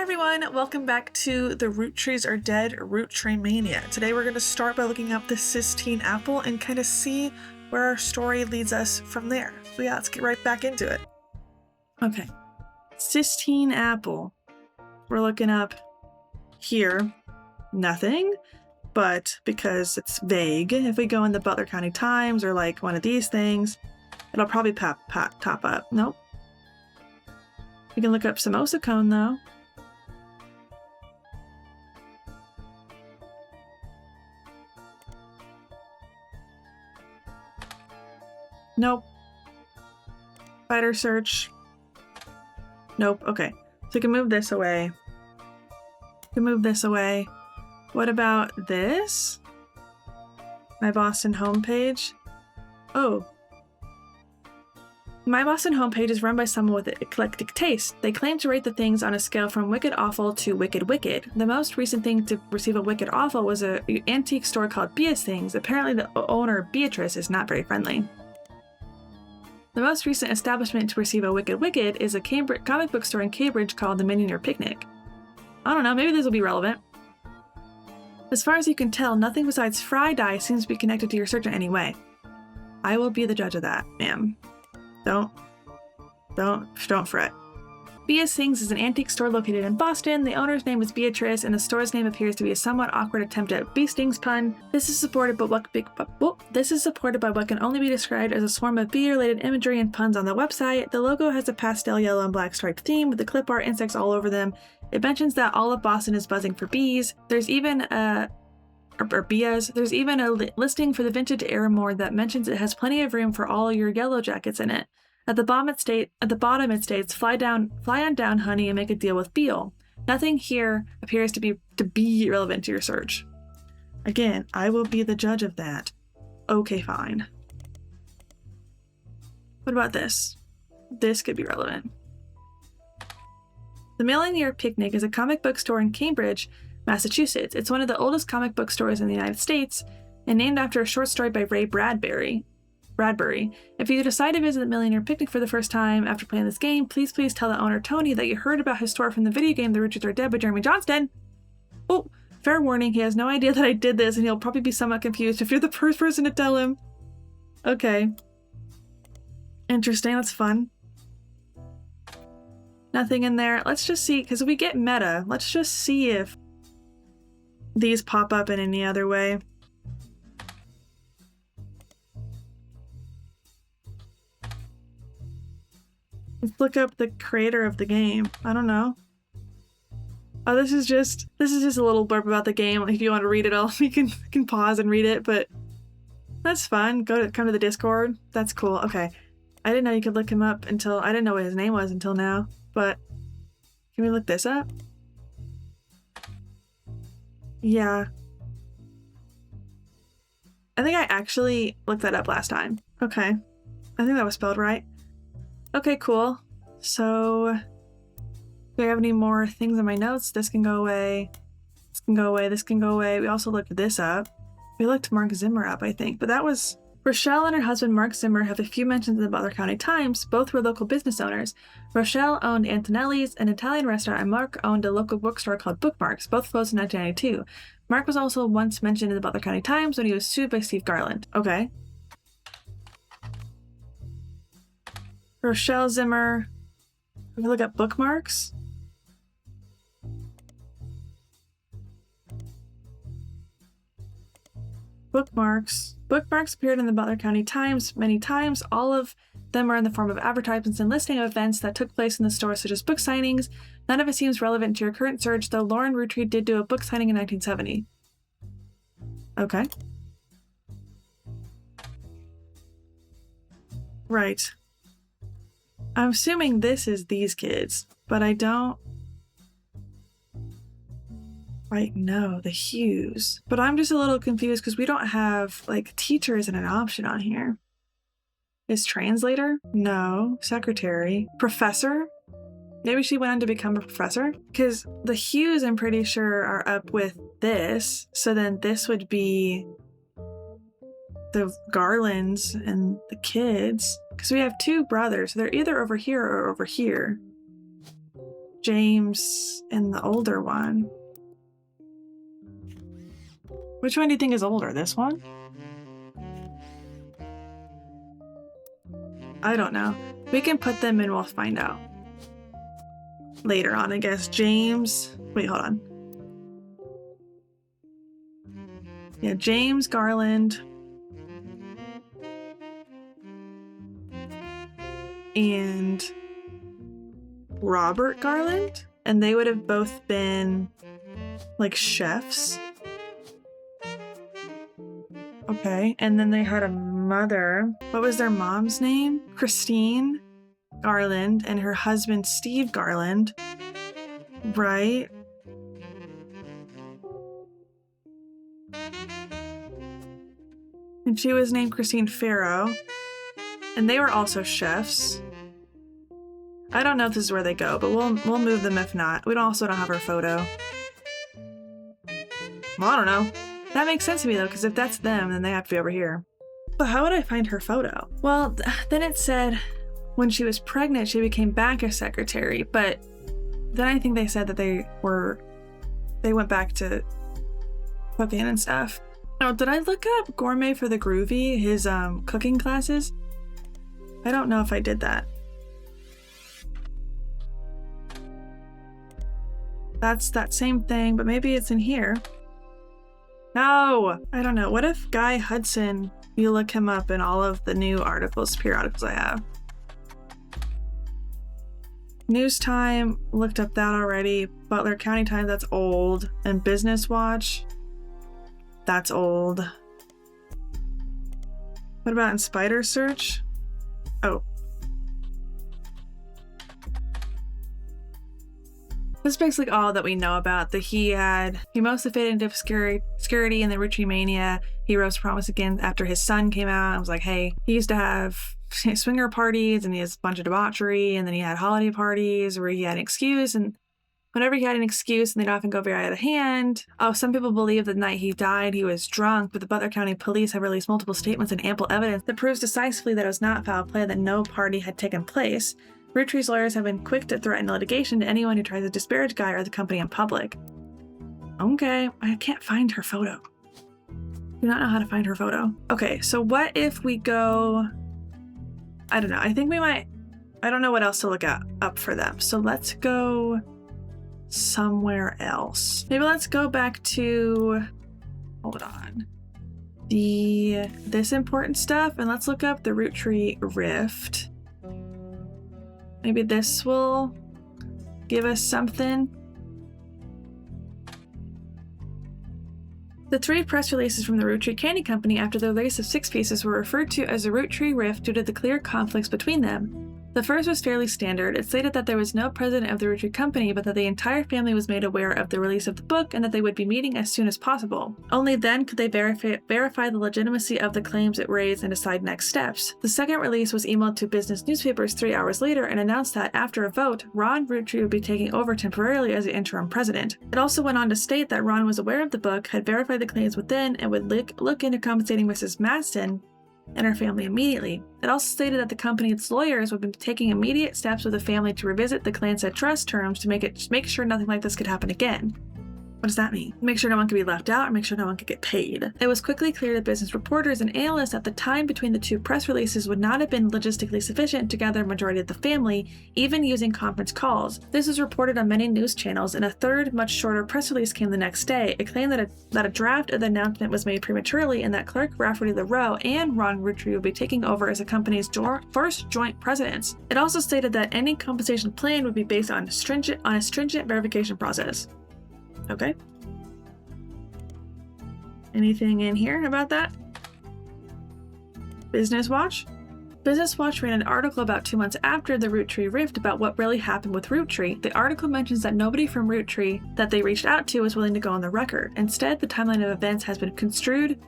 everyone, welcome back to the Roottrees Are Dead Rootreemania. Today we're going to start by looking up the Sistine Apple and kind of see where our story leads us from there. So yeah, let's get right back into it. Okay, Sistine Apple. We're looking up here. Nothing, but because it's vague, if we go in the Butler County Times or like one of these things, it'll probably pop up. Nope. We can look up samosa cone though. Nope. Spider search. Nope. Okay. So we can move this away. We can move this away. What about this? My Boston homepage. Oh. My Boston homepage is run by someone with eclectic taste. They claim to rate the things on a scale from wicked awful to wicked wicked. The most recent thing to receive a wicked awful was an antique store called Bea's Things. Apparently the owner, Beatrice, is not very friendly. The most recent establishment to receive a wicked wicked is a comic book store in Cambridge called the Millionaire Picnic. I don't know, maybe this will be relevant. As far as you can tell, nothing besides fry dye seems to be connected to your search in any way. I will be the judge of that, ma'am. Don't fret. Bea's Things is an antique store located in Boston. The owner's name is Beatrice, and the store's name appears to be a somewhat awkward attempt at Bee Stings pun. This is supported by what can only be described as a swarm of bee-related imagery and puns on the website. The logo has a pastel yellow and black striped theme with the clip art insects all over them. It mentions that all of Boston is buzzing for bees. There's even There's even a listing for the vintage Aramore that mentions it has plenty of room for all your yellow jackets in it. At the bottom it states, fly on down, honey, and make a deal with Beale. Nothing here appears to be relevant to your search. Again, I will be the judge of that. Okay, fine. What about this? This could be relevant. The Millionaire Picnic is a comic book store in Cambridge, Massachusetts. It's one of the oldest comic book stores in the United States and named after a short story by Ray Bradbury. If you decide to visit the Millionaire Picnic for the first time after playing this game, please tell the owner, Tony, that you heard about his store from the video game The Roottrees Are Dead by Jeremy Johnston. Oh, fair warning, he has no idea that I did this and he'll probably be somewhat confused if you're the first person to tell him. Okay. Interesting, that's fun. Nothing in there. Let's just see, because we get meta. Let's just see if these pop up in any other way. Let's look up the creator of the game. I don't know. Oh, this is just a little blurb about the game. If you want to read it all, you can pause and read it, but that's fun. Come to the Discord. That's cool. Okay. I didn't know you could look him up I didn't know what his name was until now, but can we look this up? Yeah. I think I actually looked that up last time. Okay. I think that was spelled right. Okay, cool. So, do I have any more things in my notes? This can go away. This can go away. This can go away. We also looked this up. We looked Mark Zimmer up, I think. But that was... Rochelle and her husband Mark Zimmer have a few mentions in the Butler County Times. Both were local business owners. Rochelle owned Antonelli's, an Italian restaurant, and Mark owned a local bookstore called Bookmarks. Both closed in 1992. Mark was also once mentioned in the Butler County Times when he was sued by Steve Garland. Okay. Rochelle Zimmer. We look up Bookmarks. Bookmarks. Bookmarks appeared in the Butler County Times many times. All of them are in the form of advertisements and listing of events that took place in the store, such as book signings. None of it seems relevant to your current search, though Lauren Rootree did do a book signing in 1970. Okay. Right. I'm assuming this is these kids, but I don't quite know the Hughes. But I'm just a little confused because we don't have, like, teacher isn't an option on here. Is translator? No. Secretary? Professor? Maybe she went on to become a professor? Because the Hughes, I'm pretty sure, are up with this. So then this would be the Garlands and the kids. Because we have two brothers. So they're either over here or over here. James and the older one. Which one do you think is older? This one? I don't know. We can put them and we'll find out. Later on, I guess. James. Wait, hold on. Yeah, James Garland. And Robert Garland. And they would have both been like chefs. Okay. And then they had a mother. What was their mom's name? Christine Garland, and her husband Steve Garland. Right? And she was named Christine Farrow. And they were also chefs. I don't know if this is where they go, but we'll move them if not. We also don't have her photo. Well, I don't know. That makes sense to me though, because if that's them, then they have to be over here. But how would I find her photo? Well, then it said when she was pregnant, she became back a secretary, but then I think they said that they went back to cooking and stuff. Oh, did I look up Gourmet for the Groovy, his cooking classes? I don't know if I did that. That's that same thing, but maybe it's in here. No, I don't know. What if Guy Hudson, you look him up in all of the new articles, periodicals I have. News Time, looked up that already. Butler County Times, that's old. And Business Watch, that's old. What about in Spider Search? Oh. This is basically all that we know about. That he mostly faded into obscurity in the Rootreemania. He rose to prominence again after his son came out and was like, hey, he used to have swinger parties and he has a bunch of debauchery, and then he had holiday parties where he had an excuse, and whenever he had an excuse, and they'd often go very out of hand. Oh, some people believe the night he died, he was drunk, but the Butler County Police have released multiple statements and ample evidence that proves decisively that it was not foul play, that no party had taken place. Rootrees lawyers have been quick to threaten litigation to anyone who tries to disparage Guy or the company in public. Okay, I can't find her photo. Do not know how to find her photo. Okay, so what if we go... I don't know. I think we might... I don't know what else to look up for them. So let's go somewhere else. Maybe let's go back to... Hold on. This important stuff, and let's look up the Rootree Rift. Maybe this will give us something. The 3 press releases from the Rootree Candy Company after the release of 6 pieces were referred to as the Rootree Rift due to the clear conflicts between them. The first was fairly standard. It stated that there was no president of the Rootree Company, but that the entire family was made aware of the release of the book and that they would be meeting as soon as possible. Only then could they verify the legitimacy of the claims it raised and decide next steps. The second release was emailed to business newspapers 3 hours later and announced that, after a vote, Ron Rootree would be taking over temporarily as the interim president. It also went on to state that Ron was aware of the book, had verified the claims within, and would look into compensating Mrs. Maston and her family immediately. It also stated that the company's lawyers would be taking immediate steps with the family to revisit the Clanset trust terms to make sure nothing like this could happen again. What does that mean? Make sure no one could be left out, or make sure no one could get paid. It was quickly clear to business reporters and analysts that the time between the 2 press releases would not have been logistically sufficient to gather a majority of the family, even using conference calls. This was reported on many news channels, and a third, much shorter press release came the next day. It claimed that a draft of the announcement was made prematurely and that Clerk Rafferty LaRoe and Ron Rootree would be taking over as the company's first joint presidents. It also stated that any compensation plan would be based on a stringent verification process. Okay. Anything in here about that? Business Watch? Business Watch ran an article about 2 months after the Rootree Rift about what really happened with Rootree. The article mentions that nobody from Rootree that they reached out to was willing to go on the record. Instead, the timeline of events has been constructed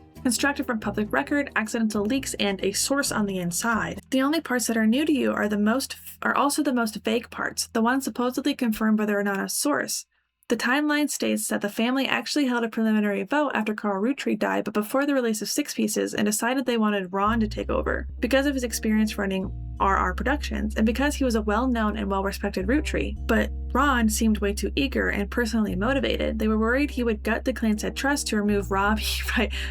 from public record, accidental leaks, and a source on the inside. The only parts that are new to you are also the most vague parts, the ones supposedly confirmed whether or not a source. The timeline states that the family actually held a preliminary vote after Carl Rootree died, but before the release of Six Pieces, and decided they wanted Ron to take over because of his experience running RR Productions and because he was a well-known and well-respected Rootree. But Ron seemed way too eager and personally motivated. They were worried he would gut the Clanshead Trust to remove Rob,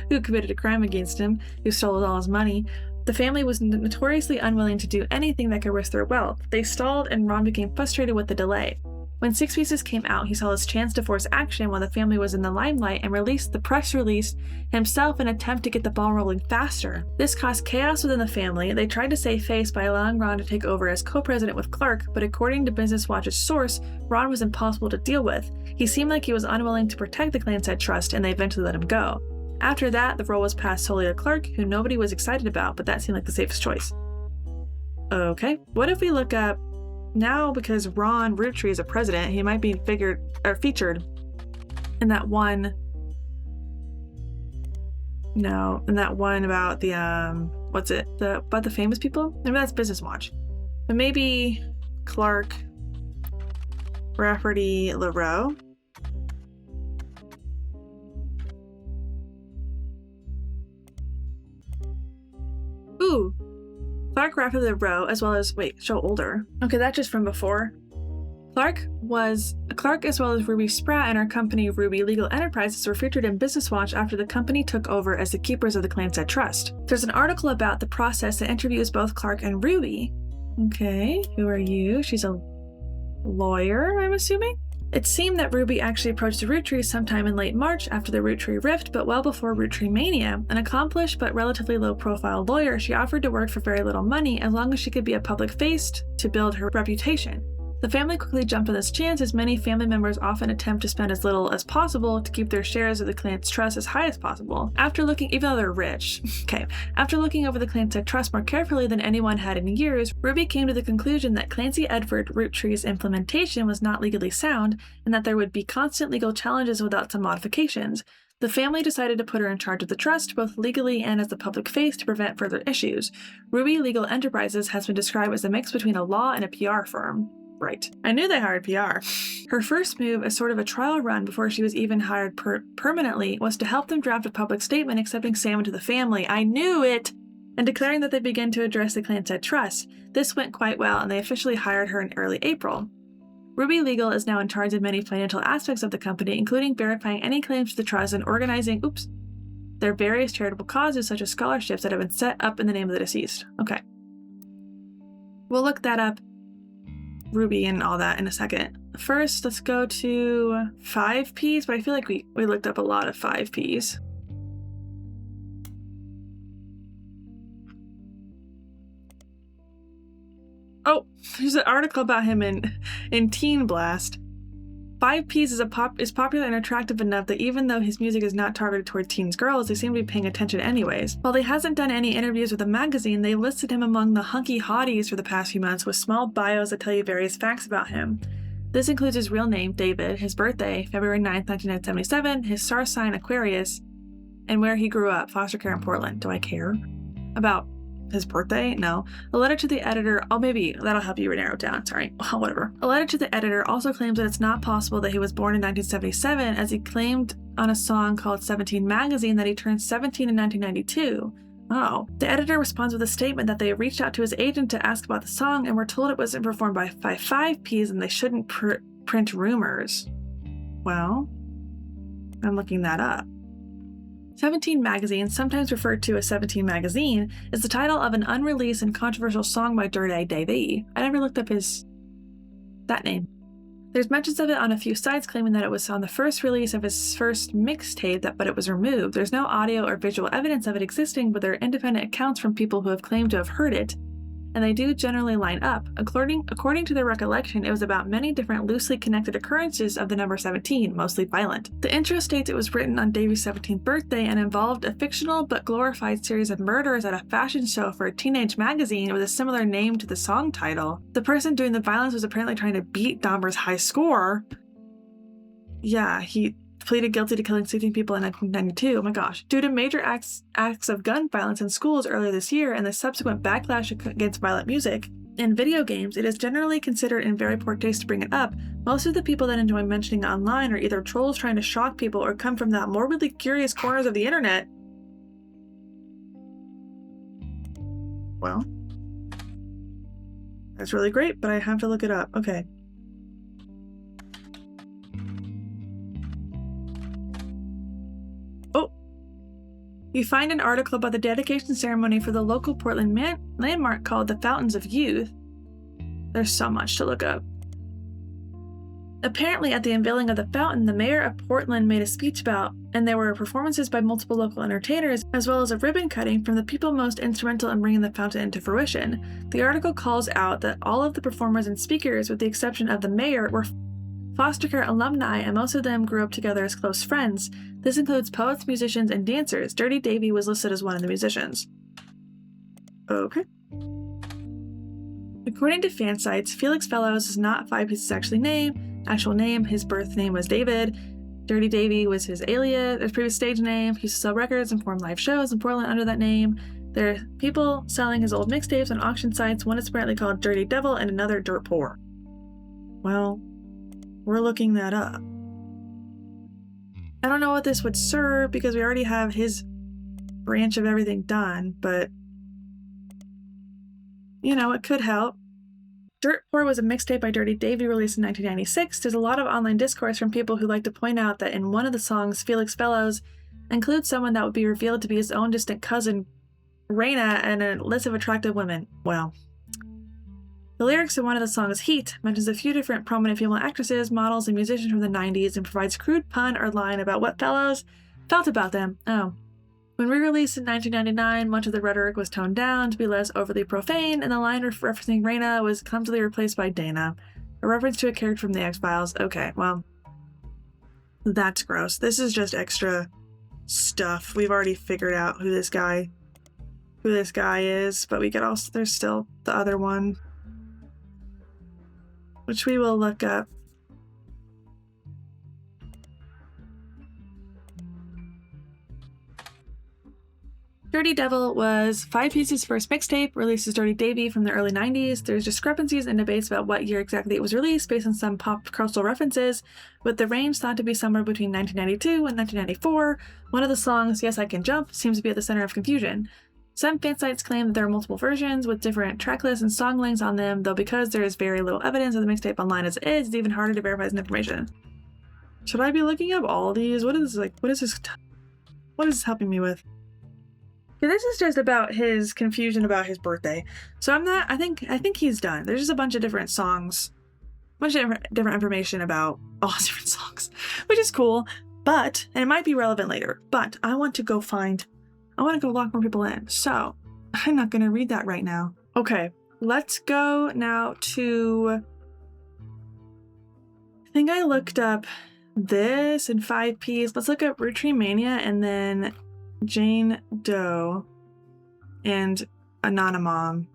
who committed a crime against him, who stole all his money. The family was notoriously unwilling to do anything that could risk their wealth. They stalled, and Ron became frustrated with the delay. When Six Pieces came out, he saw his chance to force action while the family was in the limelight and released the press release himself in an attempt to get the ball rolling faster. This caused chaos within the family. They tried to save face by allowing Ron to take over as co-president with Clark, but according to Business Watch's source, Ron was impossible to deal with. He seemed like he was unwilling to protect the Clanshead Trust, and they eventually let him go. After that, the role was passed solely to Clark, who nobody was excited about, but that seemed like the safest choice. Okay, what if we look up now, because Ron Rootree is a president, he might be featured in that one. No, in that one about the about the famous people. Maybe that's Business Watch, but maybe Clark Rafferty LaRoe. Ooh. Clark Rafferty LaRoe, as well as, show older. Okay, that's just from before. Clark, as well as Ruby Spratt and her company Ruby Legal Enterprises were featured in Business Watch after the company took over as the keepers of the Clanshead Trust. There's an article about the process that interviews both Clark and Ruby. Okay, who are you? She's a lawyer, I'm assuming? It seemed that Ruby actually approached the Rootrees sometime in late March after the Rootree Rift, but well before Rootreemania. An accomplished but relatively low-profile lawyer, she offered to work for very little money as long as she could be a public face to build her reputation. The family quickly jumped on this chance, as many family members often attempt to spend as little as possible to keep their shares of the Clanshead Trust as high as possible. Even though they're rich. After looking over the Clanshead Trust more carefully than anyone had in years, Ruby came to the conclusion that Clancy Edward Rootree's implementation was not legally sound, and that there would be constant legal challenges without some modifications. The family decided to put her in charge of the trust, both legally and as the public face, to prevent further issues. Ruby Legal Enterprises has been described as a mix between a law and a PR firm. Right. I knew they hired PR. Her first move, as sort of a trial run before she was even hired permanently, was to help them draft a public statement accepting Sam into the family. I knew it! And declaring that they began to address the Clanshead Trust. This went quite well, and they officially hired her in early April. Ruby Legal is now in charge of many financial aspects of the company, including verifying any claims to the trust and organizing, their various charitable causes such as scholarships that have been set up in the name of the deceased. Okay. We'll look that up, Ruby and all that, in a second. First, let's go to 5Ps, but I feel like we looked up a lot of 5Ps. Oh, there's an article about him in Teen Blast. 5Ps is popular and attractive enough that even though his music is not targeted toward teens girls, they seem to be paying attention anyways. While he hasn't done any interviews with the magazine, they listed him among the hunky hotties for the past few months with small bios that tell you various facts about him. This includes his real name, David, his birthday, February 9th, 1977, his star sign, Aquarius, and where he grew up, foster care in Portland. Do I care about his birthday? No. A letter to the editor, maybe that'll help you narrow it down, sorry. Well, whatever. A letter to the editor also claims that it's not possible that he was born in 1977, as he claimed on a song called 17 Magazine that he turned 17 in 1992. Oh. The editor responds with a statement that they reached out to his agent to ask about the song and were told it wasn't performed by 5Ps and they shouldn't print rumors. Well, I'm looking that up. 17 Magazine, sometimes referred to as 17 Magazine, is the title of an unreleased and controversial song by Dirty Davey. I never looked up that name. There's mentions of it on a few sites claiming that it was on the first release of his first mixtape, but it was removed. There's no audio or visual evidence of it existing, but there are independent accounts from people who have claimed to have heard it, and they do generally line up. According to their recollection, it was about many different loosely connected occurrences of the number 17, mostly violent. The intro states it was written on Davy's 17th birthday and involved a fictional but glorified series of murders at a fashion show for a teenage magazine with a similar name to the song title. The person doing the violence was apparently trying to beat Dahmer's high score. Yeah, he pleaded guilty to killing 16 people in 1992. Oh my gosh. Due to major acts of gun violence in schools earlier this year and the subsequent backlash against violent music, In video games, it is generally considered in very poor taste to bring it up. Most of the people that enjoy mentioning it online are either trolls trying to shock people or come from the morbidly curious corners of the internet. Well, that's really great, but I have to look it up. Okay. Oh! You find an article about the dedication ceremony for the local Portland landmark called the Fountains of Youth. There's so much to look up. Apparently, at the unveiling of the fountain, the mayor of Portland made a speech about, and there were performances by multiple local entertainers, as well as a ribbon cutting from the people most instrumental in bringing the fountain into fruition. The article calls out that all of the performers and speakers, with the exception of the mayor, were foster care alumni, and most of them grew up together as close friends. This includes poets, musicians, and dancers. Dirty Davy was listed as one of the musicians. Okay. According to fan sites, Felix Fellows is not Five Piece's actual name. His birth name was David. Dirty Davy was his alias, his previous stage name. He used to sell records and perform live shows in Portland under that name. There are people selling his old mixtapes on auction sites. One is apparently called Dirty Devil and another Dirt Poor. Well, we're looking that up. I don't know what this would serve because we already have his branch of everything done, but you know, it could help. Dirt Poor was a mixtape by Dirty Davy released in 1996. There's a lot of online discourse from people who like to point out that in one of the songs, Felix Fellows includes someone that would be revealed to be his own distant cousin, Raina, and a list of attractive women. Well, the lyrics in one of the songs, Heat, mentions a few different prominent female actresses, models, and musicians from the 90s and provides crude pun or line about what Fellows felt about them. Oh. When re-released in 1999, much of the rhetoric was toned down to be less overly profane, and the line referencing Raina was clumsily replaced by Dana, a reference to a character from The X-Files. Okay, well, that's gross. This is just extra stuff. We've already figured out who this guy is, but we could also, there's still the other one, which we will look up. Dirty Devil was Five Piece's first mixtape, released as Dirty Davy from the early 90s. There's discrepancies and debates about what year exactly it was released based on some pop cultural references, with the range thought to be somewhere between 1992 and 1994. One of the songs, Yes I Can Jump, seems to be at the center of confusion. Some fan sites claim that there are multiple versions with different track lists and song links on them, though because there is very little evidence of the mixtape online as it is, it's even harder to verify this information. Should I be looking up all these? What is this helping me with? This is just about his confusion about his birthday. So I think he's done. There's just a bunch of different songs, a bunch of different information about all different songs, which is cool, but, and it might be relevant later, but I want to go lock more people in. So I'm not going to read that right now. Okay, let's go now to, I think I looked up this in 5 Ps. Let's look up Rootreemania and then Jane Doe and Anonymom.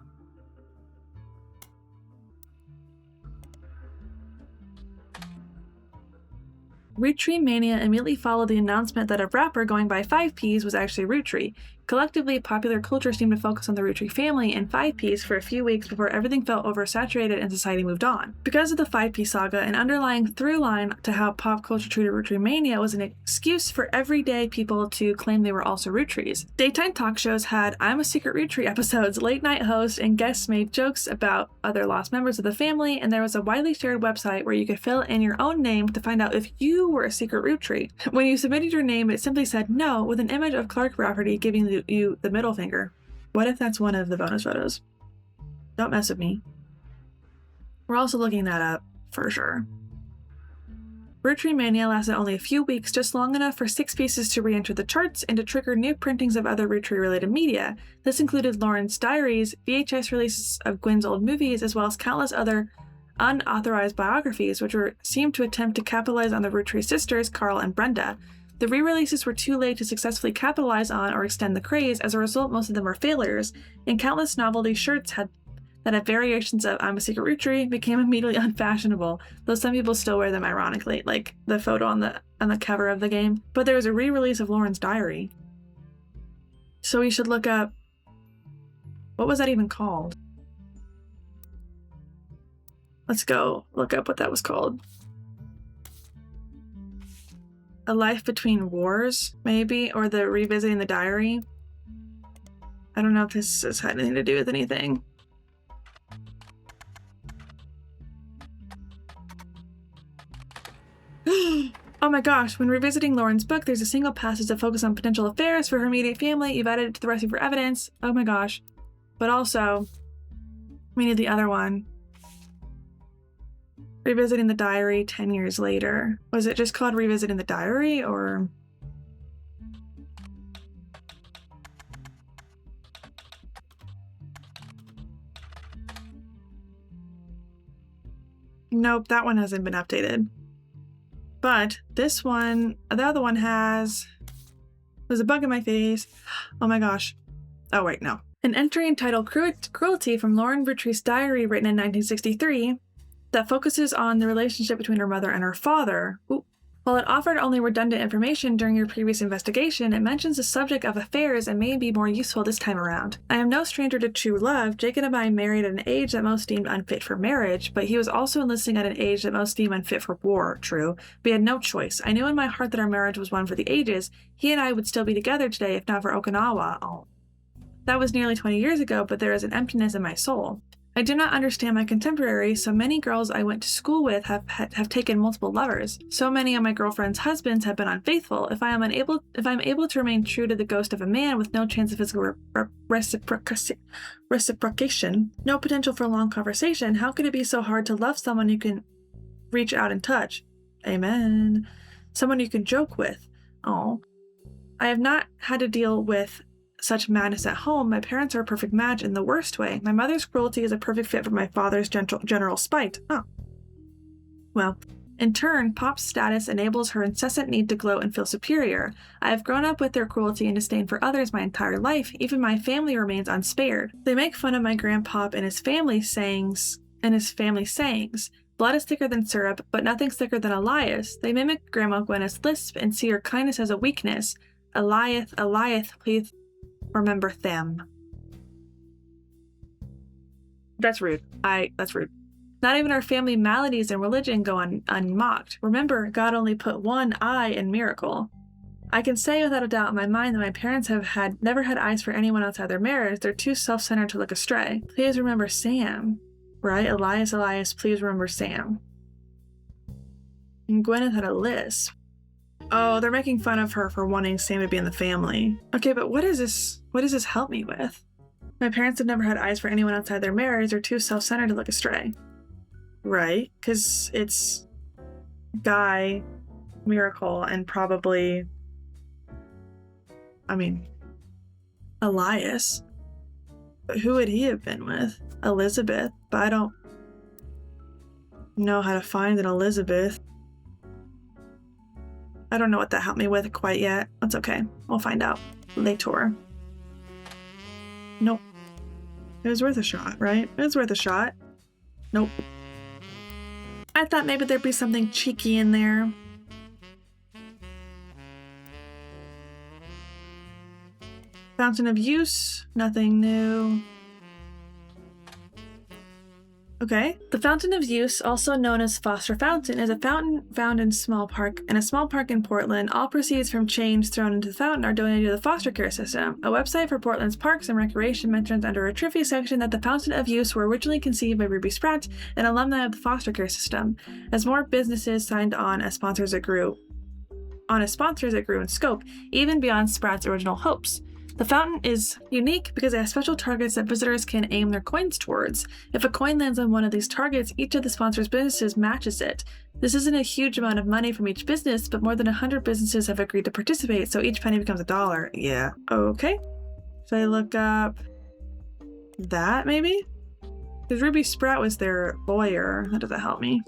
Rootreemania immediately followed the announcement that a rapper going by 5 Ps was actually Rootree. Collectively, popular culture seemed to focus on the Rootree family and 5 Ps for a few weeks before everything felt oversaturated and society moved on. Because of the 5 P saga, an underlying through line to how pop culture treated Rootreemania was an excuse for everyday people to claim they were also Rootrees. Daytime talk shows had I'm a Secret Rootree episodes, late night hosts and guests made jokes about other lost members of the family, and there was a widely shared website where you could fill in your own name to find out if you were a secret Rootree. When you submitted your name, it simply said no with an image of Clark Rafferty giving you the middle finger. What if that's one of the bonus photos? Don't mess with me. We're also looking that up for sure. Rootreemania lasted only a few weeks, just long enough for 6 pieces to re-enter the charts and to trigger new printings of other Rootree-related media. This included Lauren's diaries, VHS releases of Gwen's old movies, as well as countless other unauthorized biographies, which seemed to attempt to capitalize on the Rootree sisters, Carl and Brenda. The re-releases were too late to successfully capitalize on or extend the craze. As a result, most of them were failures, and countless novelty shirts that had variations of I'm a Secret Rootree became immediately unfashionable, though some people still wear them ironically, like the photo on the cover of the game. But there was a re-release of Lauren's diary. So we should look up, what was that even called? Let's go look up what that was called. A Life Between Wars, maybe? Or the Revisiting the Diary? I don't know if this has had anything to do with anything. Oh my gosh, when revisiting Lauren's book, there's a single passage that focuses on potential affairs for her immediate family. You've added it to the rest of your evidence. Oh my gosh. But also, we need the other one. Revisiting the Diary 10 years later. Was it just called Revisiting the Diary, or... Nope, that one hasn't been updated. But this one, the other one has... There's a bug in my face. Oh my gosh. Oh wait, no. An entry entitled Cruelty from Lauren Roottrees' diary written in 1963 that focuses on the relationship between her mother and her father. Ooh. While it offered only redundant information during your previous investigation, it mentions the subject of affairs and may be more useful this time around. I am no stranger to true love. Jacob and I married at an age that most deemed unfit for marriage, but he was also enlisting at an age that most deemed unfit for war, true. We had no choice. I knew in my heart that our marriage was one for the ages. He and I would still be together today if not for Okinawa. Oh. That was nearly 20 years ago, but there is an emptiness in my soul. I do not understand my contemporaries. So many girls I went to school with have taken multiple lovers. So many of my girlfriends' husbands have been unfaithful. If I am able to remain true to the ghost of a man with no chance of physical reciprocation, no potential for long conversation, how could it be so hard to love someone you can reach out and touch? Amen. Someone you can joke with. Oh, I have not had to deal with such madness at home. My parents are a perfect match in the worst way. My mother's cruelty is a perfect fit for my father's general spite. Oh. Well, in turn, Pop's status enables her incessant need to gloat and feel superior. I have grown up with their cruelty and disdain for others my entire life. Even my family remains unspared. They make fun of my grandpop and his family sayings. Blood is thicker than syrup, but nothing's thicker than Elias. They mimic Grandma Gwyneth's lisp and see her kindness as a weakness. Elias, please remember them. That's rude. That's rude. Not even our family maladies and religion go unmocked. Remember, God only put one eye in miracle. I can say without a doubt in my mind that my parents have never had eyes for anyone outside their marriage. They're too self-centered to look astray. Please remember Sam. Right? Elias, please remember Sam. And Gwyneth had a lisp. Oh, they're making fun of her for wanting Sam to be in the family. Okay, but what does this help me with? My parents have never had eyes for anyone outside their marriage. They're too self-centered to look astray. Right? Because it's Guy, Miracle, and probably, Elias. But who would he have been with? Elizabeth. But I don't know how to find an Elizabeth. I don't know what that helped me with quite yet. That's okay. We'll find out later. Nope. It was worth a shot, right? It was worth a shot. Nope. I thought maybe there'd be something cheeky in there. Fountain of Use. Nothing new. Okay. The Fountain of Use, also known as Foster Fountain, is a fountain found in a small park in Portland. All proceeds from change thrown into the fountain are donated to the foster care system. A website for Portland's parks and recreation mentions under a trivia section that the Fountain of Use were originally conceived by Ruby Spratt, an alumni of the foster care system. As more businesses signed on as sponsors, it grew in scope, even beyond Spratt's original hopes. The fountain is unique because it has special targets that visitors can aim their coins towards. If a coin lands on one of these targets, each of the sponsor's businesses matches it. This isn't a huge amount of money from each business, but more than 100 businesses have agreed to participate, so each penny becomes $1. Yeah. Okay. Should I look up that, maybe? Because Ruby Spratt was their lawyer. That doesn't help me.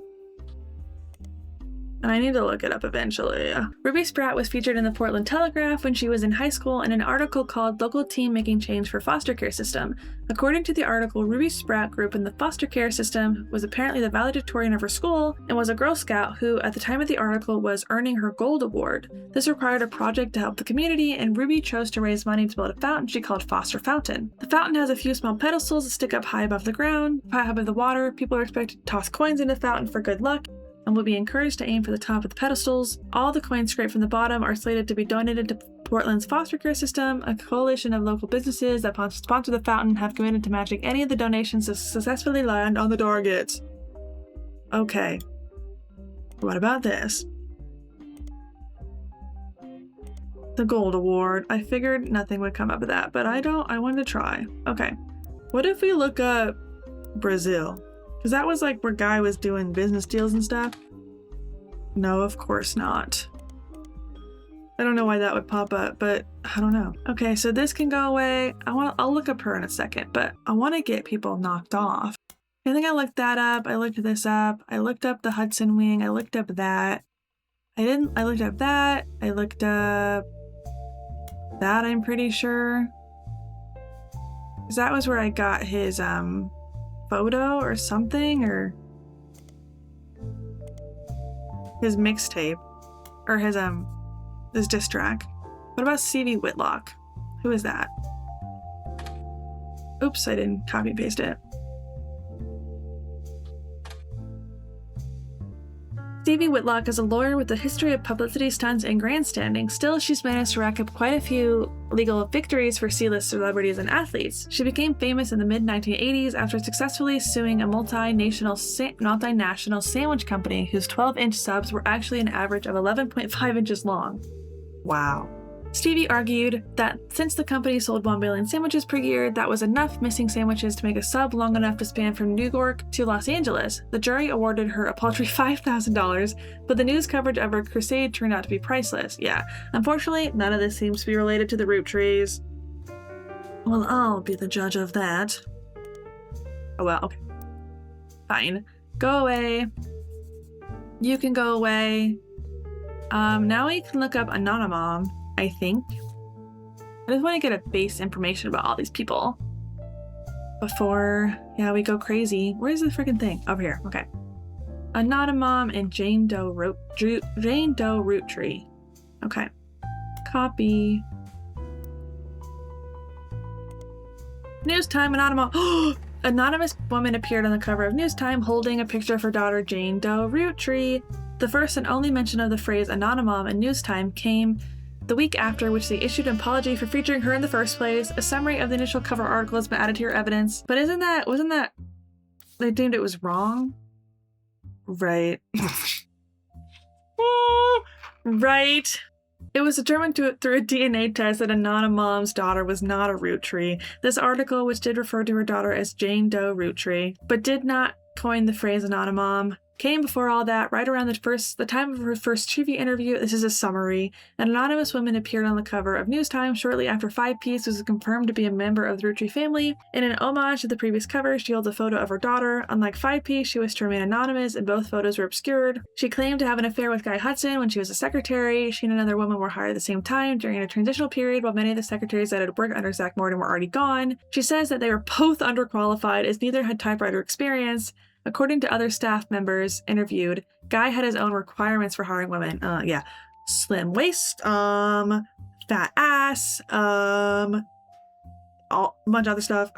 and I need to look it up eventually. Ruby Spratt was featured in the Portland Telegraph when she was in high school in an article called Local Team Making Change for Foster Care System. According to the article, Ruby Spratt grew up in the foster care system, was apparently the valedictorian of her school, and was a Girl Scout who, at the time of the article, was earning her Gold Award. This required a project to help the community, and Ruby chose to raise money to build a fountain she called Foster Fountain. The fountain has a few small pedestals that stick up high above the ground, high above the water. People are expected to toss coins into the fountain for good luck, and will be encouraged to aim for the top of the pedestals. All the coins scraped from the bottom are slated to be donated to Portland's foster care system. A coalition of local businesses that sponsor the fountain have committed to matching any of the donations to successfully land on the targets. Okay. What about this? The Gold Award. I figured nothing would come up of that, but I wanted to try. Okay. What if we look up Brazil? Because that was like where Guy was doing business deals and stuff. No, of course not. I don't know why that would pop up, but I don't know. Okay, so this can go away. I'll look up her in a second, but I want to get people knocked off. I think I looked that up. I looked this up. I looked up the Hudson Wing. I looked up that. I looked up that. I looked up that, I'm pretty sure. Because that was where I got his photo or something, or his mixtape, or his diss track. What about C.V. Whitlock? Who is that? Oops, I didn't copy paste it. Stevie Whitlock is a lawyer with a history of publicity stunts and grandstanding. Still, she's managed to rack up quite a few legal victories for C-list celebrities and athletes. She became famous in the mid-1980s after successfully suing a multinational sandwich company whose 12-inch subs were actually an average of 11.5 inches long. Wow. Stevie argued that since the company sold 1 billion sandwiches per year, that was enough missing sandwiches to make a sub long enough to span from New York to Los Angeles. The jury awarded her a paltry $5,000, but the news coverage of her crusade turned out to be priceless. Yeah, unfortunately, none of this seems to be related to the Roottrees. Well, I'll be the judge of that. Oh well, okay. Fine. Go away. You can go away. Now we can look up Anonymom, I think. I just want to get a base information about all these people before, we go crazy. Where's the freaking thing? Over here. Okay. Anonymom and Jane Doe Roottree. Okay. Copy. News Time, Anonymom. Anonymous woman appeared on the cover of News Time holding a picture of her daughter Jane Doe Roottree. The first and only mention of the phrase Anonymom in News Time came the week after, which they issued an apology for featuring her in the first place. A summary of the initial cover article has been added to your evidence. But wasn't that they deemed it was wrong? Right. Right. It was determined through a DNA test that Anonymom's daughter was not a Roottree. This article, which did refer to her daughter as Jane Doe Roottree, but did not coin the phrase Anonymom, came before all that, right around the time of her first TV interview. This is a summary. An anonymous woman appeared on the cover of News Time shortly after 5Piece was confirmed to be a member of the Rootree family. In an homage to the previous cover, she holds a photo of her daughter. Unlike 5Piece, she was to remain anonymous, and both photos were obscured. She claimed to have an affair with Guy Hudson when she was a secretary. She and another woman were hired at the same time during a transitional period, while many of the secretaries that had worked under Zach Morton were already gone. She says that they were both underqualified, as neither had typewriter experience. According to other staff members interviewed, Guy had his own requirements for hiring women. Slim waist, fat ass, a bunch of other stuff.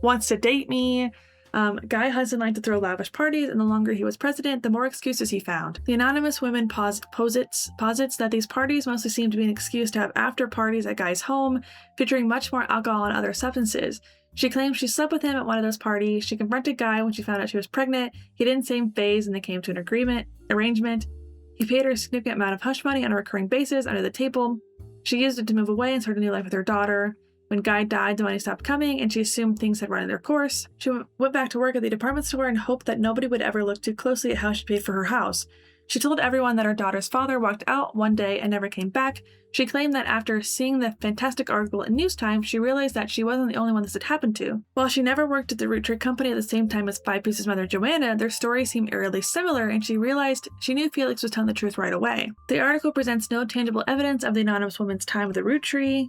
Wants to date me. Guy Hudson liked to throw lavish parties, and the longer he was president, the more excuses he found. The anonymous woman posits that these parties mostly seem to be an excuse to have after parties at Guy's home, featuring much more alcohol and other substances. She claims she slept with him at one of those parties. She confronted Guy when she found out she was pregnant. He didn't seem fazed, and they came to an arrangement. He paid her a significant amount of hush money on a recurring basis under the table. She used it to move away and start a new life with her daughter. When Guy died, the money stopped coming, and she assumed things had run their course. She went back to work at the department store and hoped that nobody would ever look too closely at how she paid for her house. She told everyone that her daughter's father walked out one day and never came back. She claimed that after seeing the fantastic article in Newstime, she realized that she wasn't the only one this had happened to. While she never worked at the Roottrees company at the same time as Five Piece's mother Joanna, their stories seemed eerily similar, and she realized she knew Felix was telling the truth right away. The article presents no tangible evidence of the anonymous woman's time with the Roottrees,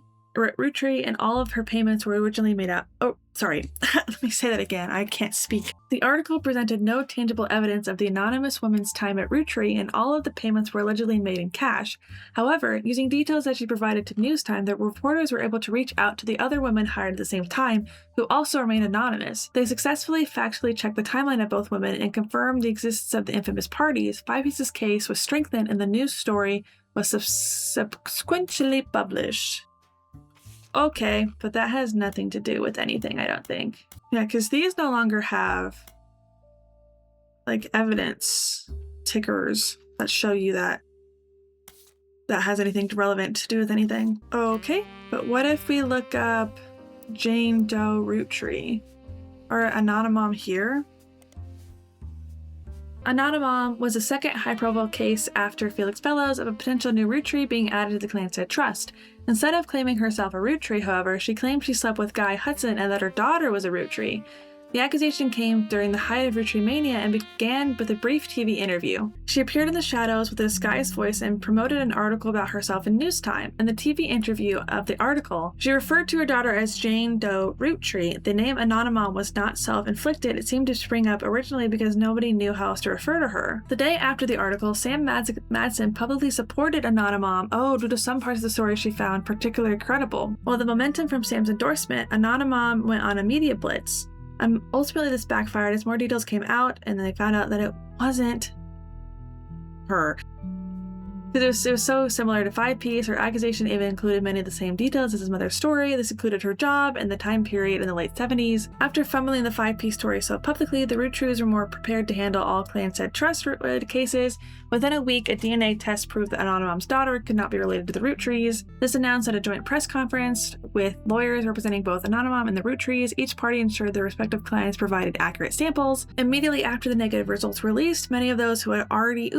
and all of her payments were originally made out. Oh, sorry. Let me say that again. I can't speak. The article presented no tangible evidence of the anonymous woman's time at Roottrees, and all of the payments were allegedly made in cash. However, using details that she provided to Newstime, the reporters were able to reach out to the other women hired at the same time, who also remained anonymous. They successfully factually checked the timeline of both women and confirmed the existence of the infamous parties. Five Piece's case was strengthened, and the news story was subsequently published. Okay, but that has nothing to do with anything, I don't think. Yeah, because these no longer have, like, evidence tickers that show you that has anything relevant to do with anything. Okay, but what if we look up Jane Doe Roottree? Or Anonymom here? Anonymom was the second high-profile case after Felix Fellows of a potential new Roottrie being added to the Clanstead Trust. Instead of claiming herself a Roottrie, however, she claimed she slept with Guy Hudson and that her daughter was a Roottrie. The accusation came during the height of Rootreemania and began with a brief TV interview. She appeared in the shadows with a disguised voice and promoted an article about herself in Newstime. In the TV interview of the article, she referred to her daughter as Jane Doe Roottree. The name Anonymom was not self-inflicted. It seemed to spring up originally because nobody knew how else to refer to her. The day after the article, Sam Madsen publicly supported Anonymom, due to some parts of the story she found particularly credible. While the momentum from Sam's endorsement, Anonymom went on a media blitz. Ultimately, this backfired as more details came out, and then they found out that it wasn't her. It was so similar to Five Piece. Her accusation even included many of the same details as his mother's story. This included her job and the time period in the late 70s. After fumbling the Five Piece story so publicly, the Rootrees were more prepared to handle all Clanstead Trust-related cases. Within a week, a DNA test proved that Anonymom's daughter could not be related to the Rootrees. This announced at a joint press conference with lawyers representing both Anonymom and the Rootrees. Each party ensured their respective clients provided accurate samples. Immediately after the negative results were released, many of those who had already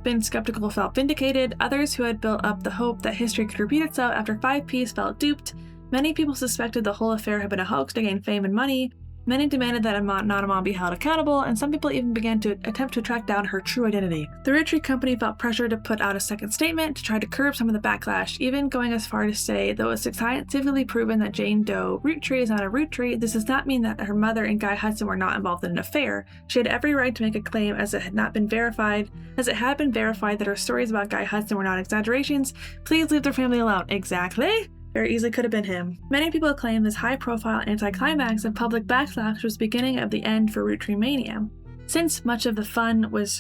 been skeptical felt vindicated. Others who had built up the hope that history could repeat itself after Five Piece felt duped. Many people suspected the whole affair had been a hoax to gain fame and money. Many demanded that Anonymom be held accountable, and some people even began to attempt to track down her true identity. The Roottrees company felt pressure to put out a second statement to try to curb some of the backlash, even going as far to say, though it's scientifically proven that Jane Doe Roottree is not a Roottree, this does not mean that her mother and Guy Hudson were not involved in an affair. She had every right to make a claim as it had been verified that her stories about Guy Hudson were not exaggerations. Please leave their family alone. Exactly. Very easily could have been him. Many people claim this high-profile anti-climax and public backlash was the beginning of the end for Rootreemania. Since much of the fun was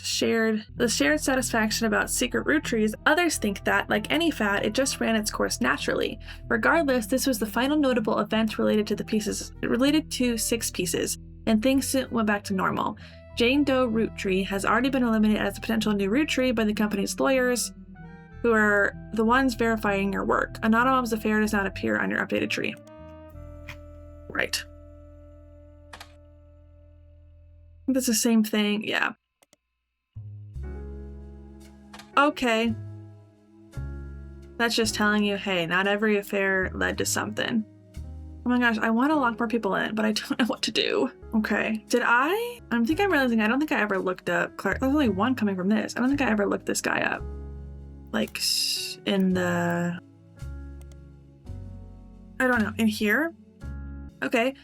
the shared satisfaction about secret Rootrees, others think that, like any fad, it just ran its course naturally. Regardless, this was the final notable event related to 6 pieces, and things went back to normal. Jane Doe Roottree has already been eliminated as a potential new Roottree by the company's lawyers, who are the ones verifying your work. Anonymom's affair does not appear on your updated tree. Right. That's the same thing, yeah. Okay. That's just telling you, hey, not every affair led to something. Oh my gosh, I want to lock more people in, but I don't know what to do. Okay, I don't think I ever looked up Clark. There's only one coming from this. I don't think I ever looked this guy up. Like, in here? Okay.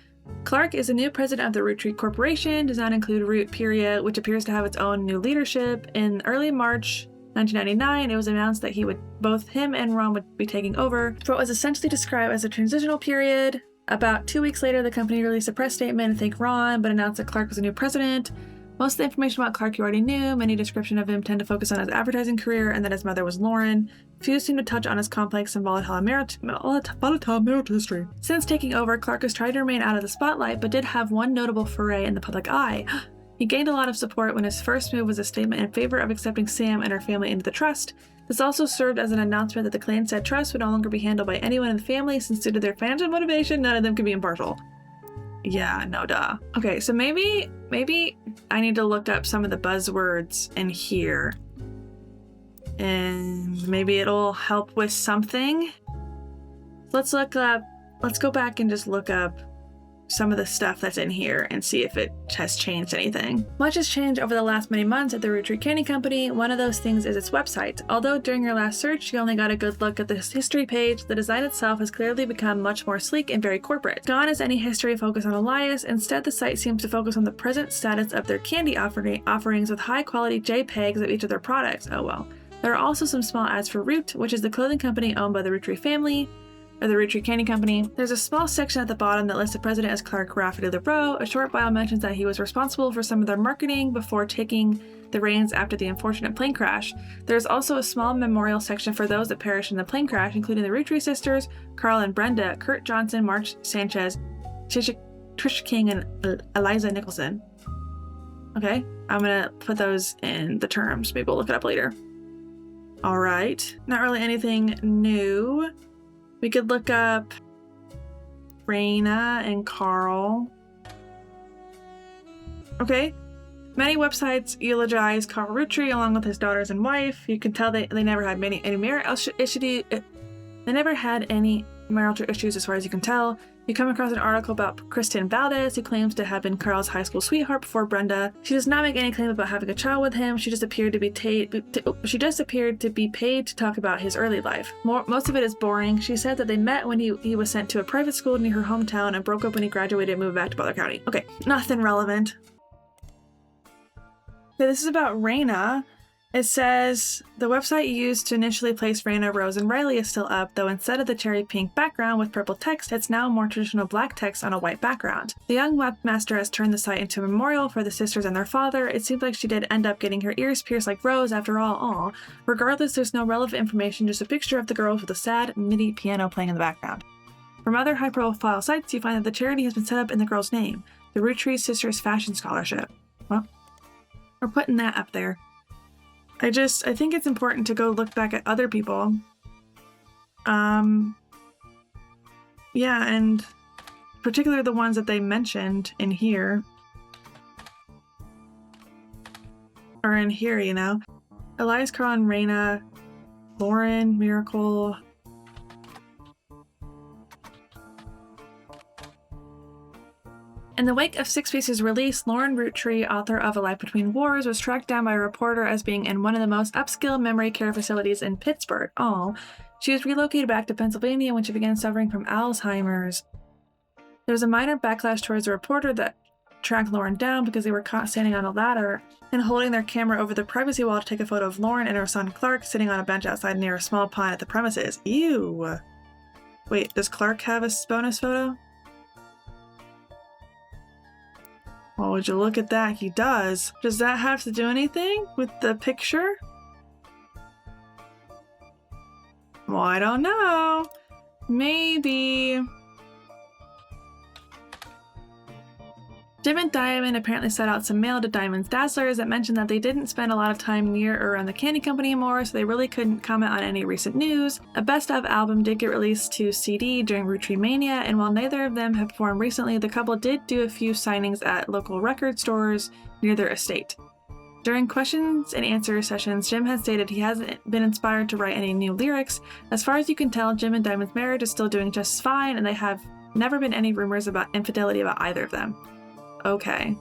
Clark is the new president of the Roottrees Corporation, does not include Rootperia, which appears to have its own new leadership. In early March 1999, it was announced that both him and Ron would be taking over for what was essentially described as a transitional period. About 2 weeks later, the company released a press statement to thank Ron, but announced that Clark was the new president. Most of the information about Clark you already knew. Many descriptions of him tend to focus on his advertising career and that his mother was Lauren. Few seem to touch on his complex and volatile marital history. Since taking over, Clark has tried to remain out of the spotlight, but did have one notable foray in the public eye. He gained a lot of support when his first move was a statement in favor of accepting Sam and her family into the trust. This also served as an announcement that the Clanstead Trust would no longer be handled by anyone in the family, since due to their financial motivation, none of them could be impartial. Yeah, no duh. Okay, so maybe I need to look up some of the buzzwords in here. And maybe it'll help with something. Let's go back and just look up some of the stuff that's in here and see if it has changed anything. Much has changed over the last many months at the Roottrees Candy Company. One of those things is its website. Although during your last search, you only got a good look at the history page, the design itself has clearly become much more sleek and very corporate. Gone is any history focus on Elias. Instead, the site seems to focus on the present status of their candy offerings with high-quality JPEGs of each of their products. Oh well. There are also some small ads for Root, which is the clothing company owned by the Roottrees family, or the Roottrees Candy Company. There's a small section at the bottom that lists the president as Clark Rafferty-LeBeau. A short bio mentions that he was responsible for some of their marketing before taking the reins after the unfortunate plane crash. There's also a small memorial section for those that perished in the plane crash, including the Roottrees sisters, Carl and Brenda, Kurt Johnson, March Sanchez, Trish King, and Eliza Nicholson. Okay, I'm gonna put those in the terms. Maybe we'll look it up later. All right, not really anything new. We could look up Raina and Carl. Okay. Many websites eulogize Carl Roottree along with his daughters and wife. You can tell they never had any marital issues as far as you can tell. You come across an article about Kristen Valdez, who claims to have been Carl's high school sweetheart before Brenda. She does not make any claim about having a child with him. She just appeared to be paid to talk about his early life. Most of it is boring. She said that they met when he was sent to a private school near her hometown and broke up when he graduated and moved back to Butler County. Okay, nothing relevant. Okay, this is about Raina. It says, the website used to initially place Raina, Rose, and Riley is still up, though instead of the cherry pink background with purple text, it's now more traditional black text on a white background. The young webmaster has turned the site into a memorial for the sisters and their father. It seems like she did end up getting her ears pierced like Rose after all. Aw. Regardless, there's no relevant information, just a picture of the girls with a sad MIDI piano playing in the background. From other high-profile sites, you find that the charity has been set up in the girl's name, the Roottrees Sisters Fashion Scholarship. Well, we're putting that up there. I think it's important to go look back at other people. Yeah, and particularly the ones that they mentioned in here. Or in here, you know. Elias, Carl, and Raina, Lauren, Miracle. In the wake of Six Pieces' release, Lauren Roottree, author of A Life Between Wars, was tracked down by a reporter as being in one of the most upscale memory care facilities in Pittsburgh. She was relocated back to Pennsylvania when she began suffering from Alzheimer's. There was a minor backlash towards the reporter that tracked Lauren down because they were caught standing on a ladder and holding their camera over the privacy wall to take a photo of Lauren and her son Clark sitting on a bench outside near a small pond at the premises. Ew. Wait, does Clark have a bonus photo? Well, would you look at that? He does. Does that have to do anything with the picture? Well, I don't know. Maybe. Jim and Diamond apparently set out some mail to Diamond's Dazzlers that mentioned that they didn't spend a lot of time near or around the candy company anymore, so they really couldn't comment on any recent news. A best-of album did get released to CD during Rootreemania, and while neither of them have performed recently, the couple did do a few signings at local record stores near their estate. During questions and answer sessions, Jim had stated he hasn't been inspired to write any new lyrics. As far as you can tell, Jim and Diamond's marriage is still doing just fine, and they have never been any rumors about infidelity about either of them. Okay.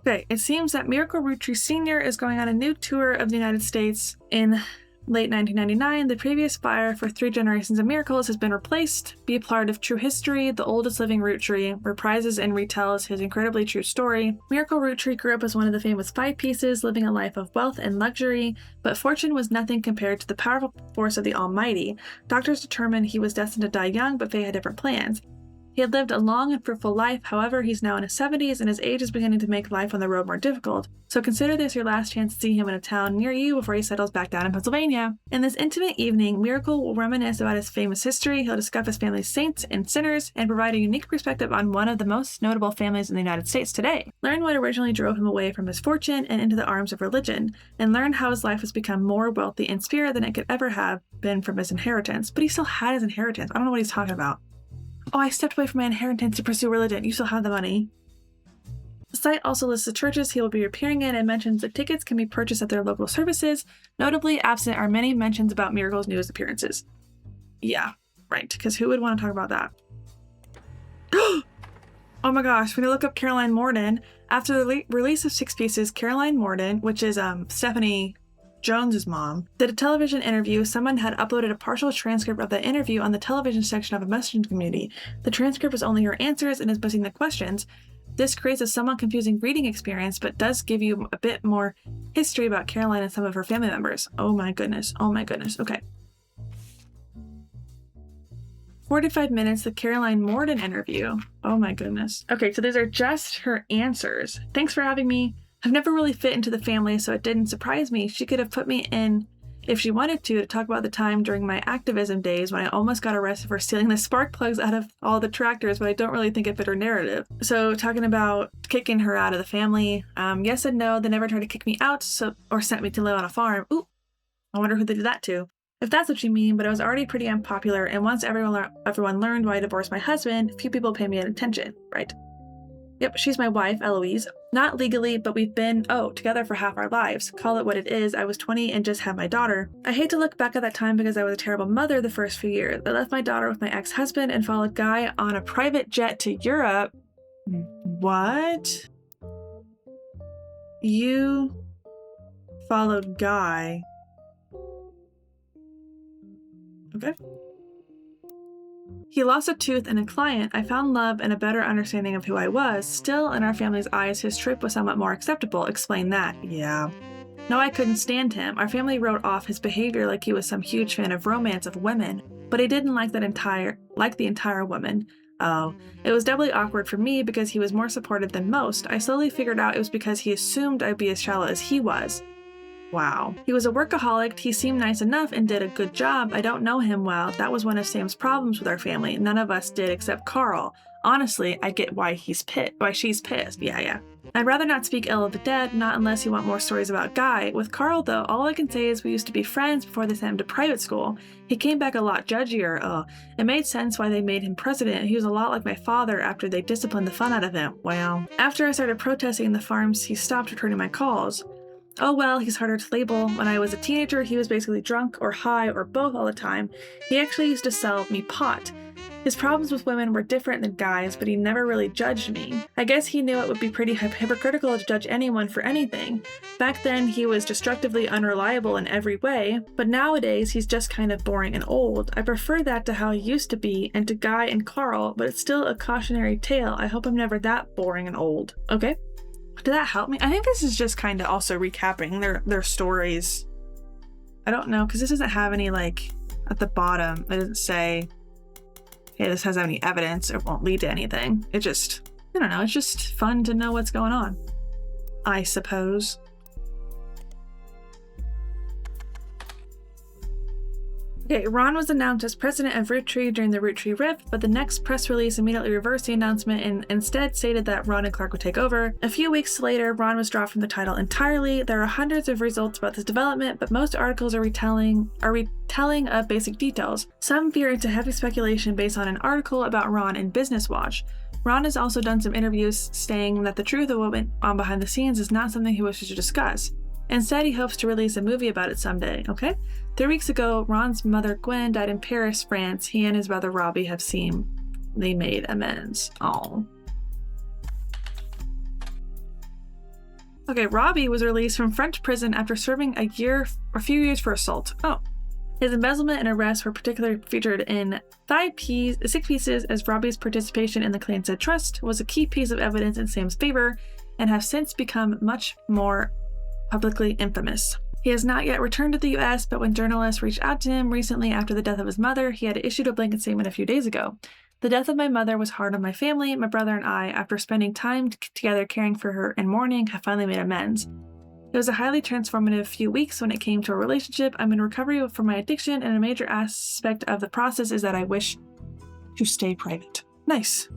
Okay, it seems that Miracle Roottrees Sr. is going on a new tour of the United States in late 1999. The previous buyer for 3 generations of Miracles has been replaced. Be a part of true history. The oldest living Roottree reprises and retells his incredibly true story. Miracle Roottree grew up as one of the famous 5 Pieces, living a life of wealth and luxury, but fortune was nothing compared to the powerful force of the Almighty. Doctors determined he was destined to die young, but they had different plans. He had lived a long and fruitful life, however, he's now in his 70s and his age is beginning to make life on the road more difficult. So consider this your last chance to see him in a town near you before he settles back down in Pennsylvania. In this intimate evening, Miracle will reminisce about his famous history, he'll discuss his family's saints and sinners, and provide a unique perspective on one of the most notable families in the United States today. Learn what originally drove him away from his fortune and into the arms of religion, and learn how his life has become more wealthy in spirit than it could ever have been from his inheritance. But he still had his inheritance. I don't know what he's talking about. Oh, I stepped away from my inheritance to pursue religion. You still have the money. The site also lists the churches he will be appearing in and mentions that tickets can be purchased at their local services. Notably absent are many mentions about Miracle's newest appearances. Yeah, right, because who would want to talk about that? Oh my gosh, when you look up Caroline Morden, after the release of 6 Pieces, Caroline Morden, which is Stephanie Jones's mom, did a television interview. Someone had uploaded a partial transcript of the interview on the television section of a messaging community. The transcript was only her answers and is missing the questions. This creates a somewhat confusing reading experience, but does give you a bit more history about Caroline and some of her family members. Oh my goodness. Oh my goodness. Okay. 45 minutes, the Caroline Morden interview. Oh my goodness. Okay, so these are just her answers. Thanks for having me. I've never really fit into the family, so it didn't surprise me. She could have put me in if she wanted to talk about the time during my activism days when I almost got arrested for stealing the spark plugs out of all the tractors, but I don't really think it fit her narrative. So talking about kicking her out of the family, yes and no. They never tried to kick me out or sent me to live on a farm. Ooh, I wonder who they did that to. If that's what you mean, but I was already pretty unpopular, and once everyone learned why I divorced my husband, few people paid me any attention, right? Yep, she's my wife, Eloise. Not legally, but we've been, together for half our lives. Call it what it is. I was 20 and just had my daughter. I hate to look back at that time because I was a terrible mother the first few years. I left my daughter with my ex-husband and followed Guy on a private jet to Europe. What? You followed Guy? Okay. He lost a tooth and a client. I found love and a better understanding of who I was. Still, in our family's eyes, his trip was somewhat more acceptable. Explain that. Yeah. No, I couldn't stand him. Our family wrote off his behavior like he was some huge fan of romance of women, but he didn't like the entire woman. Oh, it was doubly awkward for me because he was more supportive than most. I slowly figured out it was because he assumed I'd be as shallow as he was. Wow. He was a workaholic. He seemed nice enough and did a good job. I don't know him well. That was one of Sam's problems with our family. None of us did except Carl. Honestly, I get why she's pissed. Yeah. I'd rather not speak ill of the dead, not unless you want more stories about Guy. With Carl, though, all I can say is we used to be friends before they sent him to private school. He came back a lot judgier. It made sense why they made him president. He was a lot like my father after they disciplined the fun out of him. Well, after I started protesting in the farms, he stopped returning my calls. Oh well, he's harder to label. When I was a teenager, he was basically drunk or high or both all the time. He actually used to sell me pot. His problems with women were different than Guy's, but he never really judged me. I guess he knew it would be pretty hypocritical to judge anyone for anything. Back then, he was destructively unreliable in every way, but nowadays he's just kind of boring and old. I prefer that to how he used to be and to Guy and Carl, but it's still a cautionary tale. I hope I'm never that boring and old. Okay. Did that help me? I think this is just kind of also recapping their stories. I don't know, because this doesn't have any, like, at the bottom, it doesn't say, hey, this has any evidence, it won't lead to anything. It just, I don't know, it's just fun to know what's going on, I suppose. Okay, Ron was announced as president of Rootree during the Rootree Rift, but the next press release immediately reversed the announcement and instead stated that Ron and Clark would take over. A few weeks later, Ron was dropped from the title entirely. There are hundreds of results about this development, but most articles are retelling of basic details. Some veer into heavy speculation based on an article about Ron in Business Watch. Ron has also done some interviews saying that the truth of what went on behind the scenes is not something he wishes to discuss. Instead, he hopes to release a movie about it someday, okay? 3 weeks ago, Ron's mother, Gwen, died in Paris, France. He and his brother, Robbie, have they made amends. Oh. Okay, Robbie was released from French prison after serving a few years for assault. Oh. His embezzlement and arrest were particularly featured in 6 Pieces, as Robbie's participation in the Clanstead Trust was a key piece of evidence in Sam's favor and have since become much more publicly infamous. He has not yet returned to the US, but when journalists reached out to him recently after the death of his mother, he had issued a blanket statement a few days ago. The death of my mother was hard on my family. My brother and I, after spending time together caring for her and mourning, have finally made amends. It was a highly transformative few weeks when it came to a relationship. I'm in recovery from my addiction, and a major aspect of the process is that I wish to stay private. Nice.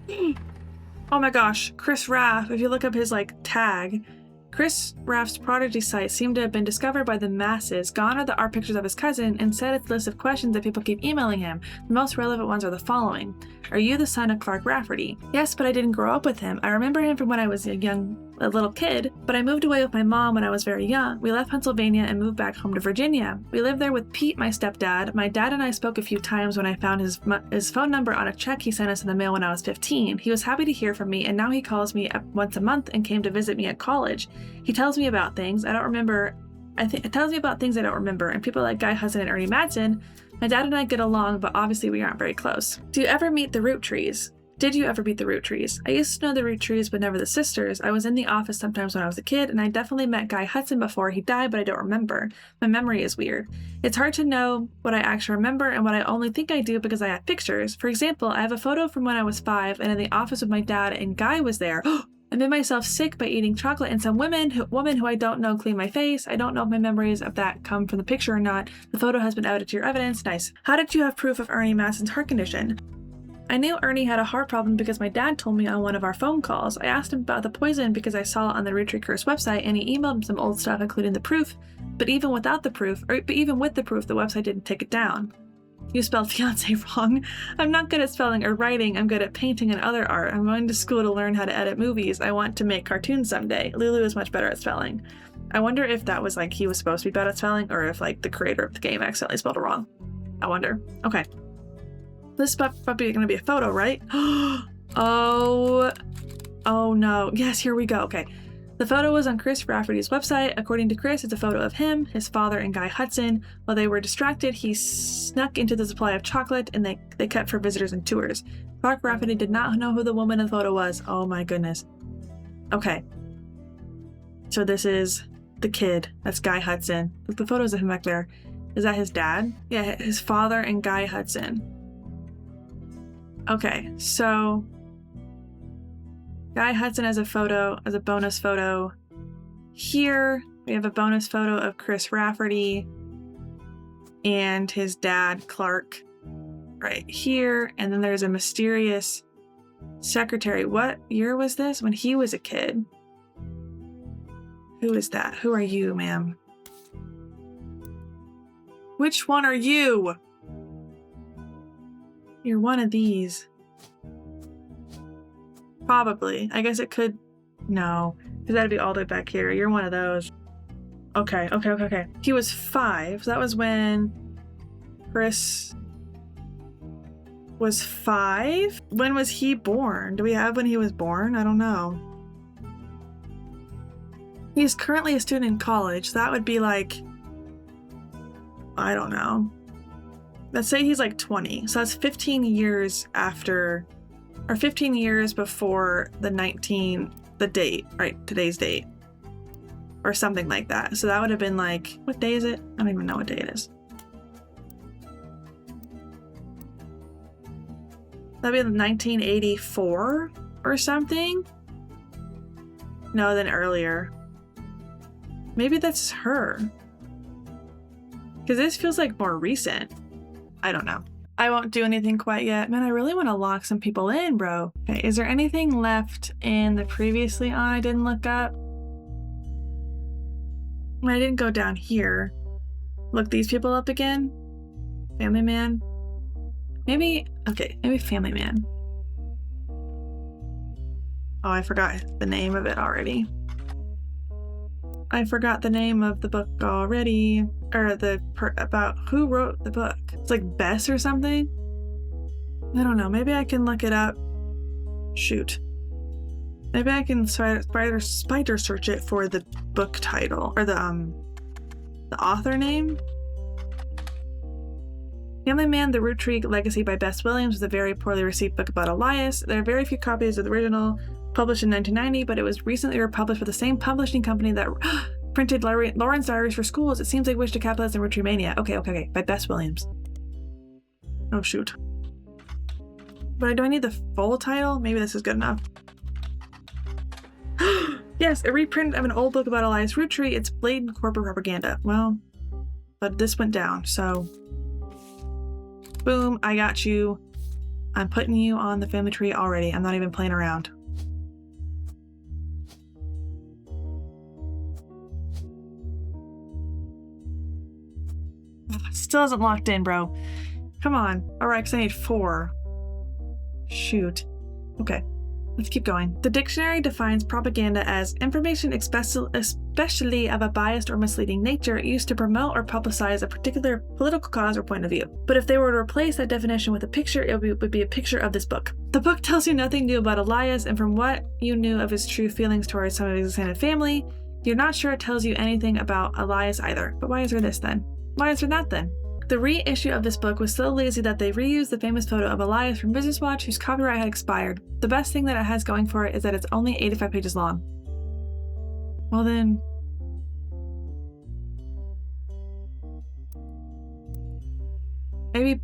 Oh my gosh, Chris Raff, if you look up his tag, Chris Raff's Prodigy site seemed to have been discovered by the masses. Gone are the art pictures of his cousin. Instead, it's a list of questions that people keep emailing him. The most relevant ones are the following. Are you the son of Clark Rafferty? Yes, but I didn't grow up with him. I remember him from when I was a little kid, but I moved away with my mom when I was very young. We left Pennsylvania and moved back home to Virginia. We lived there with Pete, my stepdad. My dad and I spoke a few times when I found his phone number on a check he sent us in the mail when I was 15. He was happy to hear from me, and now he calls me once a month and came to visit me at college. He tells me about things I don't remember. It tells me about things I don't remember, and people like Guy Hudson and Ernie Madsen. My dad and I get along, but obviously we aren't very close. Do you ever meet the Roottrees? Did you ever meet the Roottrees? I used to know the Roottrees, but never the sisters. I was in the office sometimes when I was a kid, and I definitely met Guy Hudson before he died, but I don't remember. My memory is weird. It's hard to know what I actually remember and what I only think I do because I have pictures. For example, I have a photo from when I was 5, and in the office with my dad, and Guy was there. I made myself sick by eating chocolate, and some woman who I don't know cleaned my face. I don't know if my memories of that come from the picture or not. The photo has been added to your evidence. Nice. How did you have proof of Ernie Madsen's heart condition? I knew Ernie had a heart problem because my dad told me on one of our phone calls. I asked him about the poison because I saw it on the Rootree Curse website, and he emailed him some old stuff, including the proof. But even with the proof, the website didn't take it down. You spelled fiance wrong. I'm not good at spelling or writing. I'm good at painting and other art. I'm going to school to learn how to edit movies. I want to make cartoons someday. Lulu is much better at spelling. I wonder if that was he was supposed to be better at spelling, or if the creator of the game accidentally spelled it wrong. I wonder. Okay. This is probably going to be a photo, right? Oh no. Yes, here we go. Okay. The photo was on Chris Rafferty's website. According to Chris, it's a photo of him, his father, and Guy Hudson. While they were distracted, he snuck into the supply of chocolate, and they kept for visitors and tours. Clark Rafferty did not know who the woman in the photo was. Oh my goodness. Okay. So this is the kid. That's Guy Hudson. The photos of him back there. Is that his dad? Yeah, his father and Guy Hudson. Okay, so Guy Hudson has a bonus photo. Here we have a bonus photo of Chris Rafferty and his dad, Clark, right here. And then there's a mysterious secretary. What year was this? When he was a kid. Who is that? Who are you, ma'am? Which one are you? You're one of these. Probably. I guess it could. No. Because that'd be all the way back here. You're one of those. Okay. He was 5. So that was when Chris was 5? When was he born? Do we have when he was born? I don't know. He's currently a student in college. That would be I don't know. Let's say he's 20. So that's 15 years after, or 15 years before the date, right? Today's date. Or something like that. So that would have been what day is it? I don't even know what day it is. That'd be 1984 or something? No, then earlier. Maybe that's her. Because this feels more recent. I don't know. I won't do anything quite yet. Man, I really want to lock some people in, bro. Okay, is there anything left in the previously on I didn't look up? I didn't go down here. Look these people up again. Family Man. Maybe Family Man. Oh, I forgot the name of it already. I forgot the name of the book already. Or about who wrote the book. It's Bess or something? I don't know. Maybe I can look it up. Shoot. Maybe I can spider search it for the book title. Or the author name. Family Man, The Rootree Legacy by Bess Williams was a very poorly received book about Elias. There are very few copies of the original, published in 1990, but it was recently republished by the same publishing company that printed Lauren's Diaries for Schools. It seems they wish to capitalize on Rootreemania. Okay, by Bess Williams. Oh, shoot. But do I need the full title? Maybe this is good enough. Yes, a reprint of an old book about Elias Rootree. It's blatant corporate propaganda. Well, but this went down, so... Boom, I got you. I'm putting you on the family tree already. I'm not even playing around. Still hasn't locked in, bro. Come on. Alright, because I need 4. Shoot. Okay. Let's keep going. The dictionary defines propaganda as information especially of a biased or misleading nature used to promote or publicize a particular political cause or point of view. But if they were to replace that definition with a picture, it would be a picture of this book. The book tells you nothing new about Elias, and from what you knew of his true feelings towards some of his extended family, you're not sure it tells you anything about Elias either. But why is there this then? Why is there that then? The reissue of this book was so lazy that they reused the famous photo of Elias from Business Watch, whose copyright had expired. The best thing that it has going for it is that it's only 85 pages long. Well then... maybe...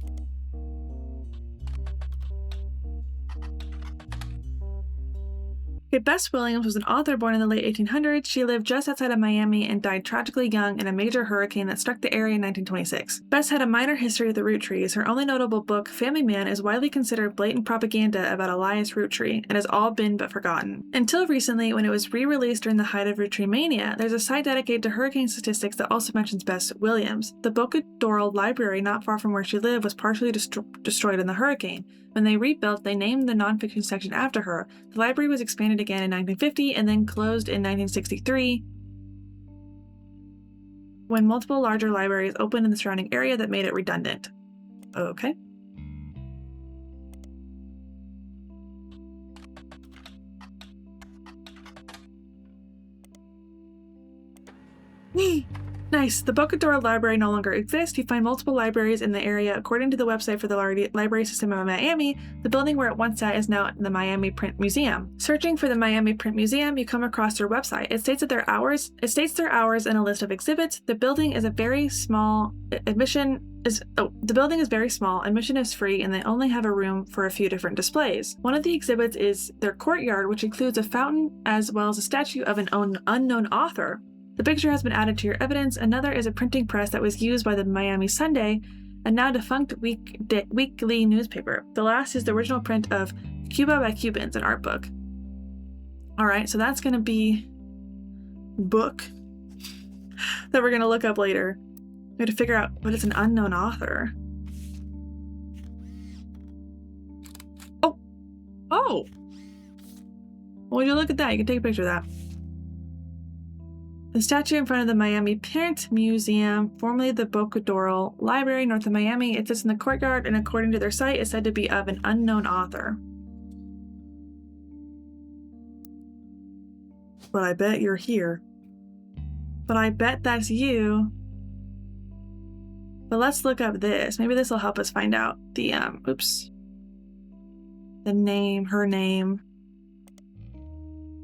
Bess Williams was an author born in the late 1800s. She lived just outside of Miami and died tragically young in a major hurricane that struck the area in 1926. Bess had a minor history of the Roottrees. Her only notable book, Family Man, is widely considered blatant propaganda about Elias Rootree and has all been but forgotten. Until recently, when it was re-released during the height of Rootreemania, there's a site dedicated to hurricane statistics that also mentions Bess Williams. The Boca Doral Library, not far from where she lived, was partially destroyed in the hurricane. When they rebuilt, they named the nonfiction section after her. The library was expanded again in 1950 and then closed in 1963 when multiple larger libraries opened in the surrounding area that made it redundant. Okay. Nice. The Boca Doral Library no longer exists. You find multiple libraries in the area. According to the website for the library system of Miami, the building where it once sat is now the Miami Print Museum. Searching for the Miami Print Museum, you come across their website. It states their hours and a list of exhibits. The building is very small. Admission is free, and they only have a room for a few different displays. One of the exhibits is their courtyard, which includes a fountain as well as a statue of an unknown author. The picture has been added to your evidence. Another is a printing press that was used by the Miami Sunday, a now defunct weekly newspaper. The last is the original print of Cuba by Cubans, an art book. Alright, so that's going to be book that we're going to look up later. We have to figure out what is an unknown author. Oh! Well, would you look at that? You can take a picture of that. The statue in front of the Miami Print Museum, formerly the Boca Doral Library north of Miami, it sits in the courtyard and according to their site is said to be of an unknown author. But I bet you're here. But I bet that's you. But let's look up this. Maybe this will help us find out the, the name, her name.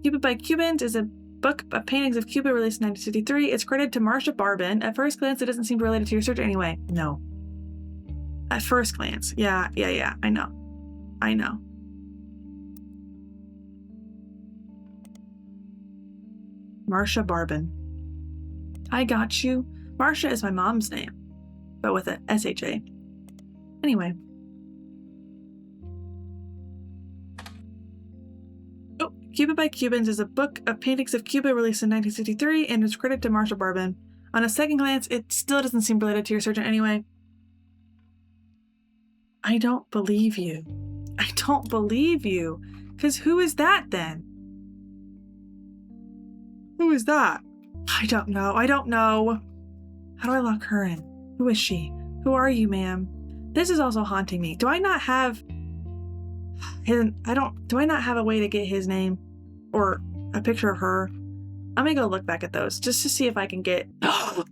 Cuba by Cubans is a book of paintings of Cuba released in 1963. It's credited to Marcia Barbin. At first glance, it doesn't seem related to your search anyway. No. At first glance. Yeah, I know. Marcia Barbin. I got you. Marcia is my mom's name, but with a S-H-A. Anyway. Cuba by Cubans is a book of paintings of Cuba released in 1963 and is credited to Marcia Barbin. On a second glance, it still doesn't seem related to your search anyway. I don't believe you. Because who is that then? Who is that? I don't know. How do I lock her in? Who is she? Who are you, ma'am? This is also haunting me. Do I not have a way to get his name or a picture of her? I'm gonna go look back at those just to see if I can get...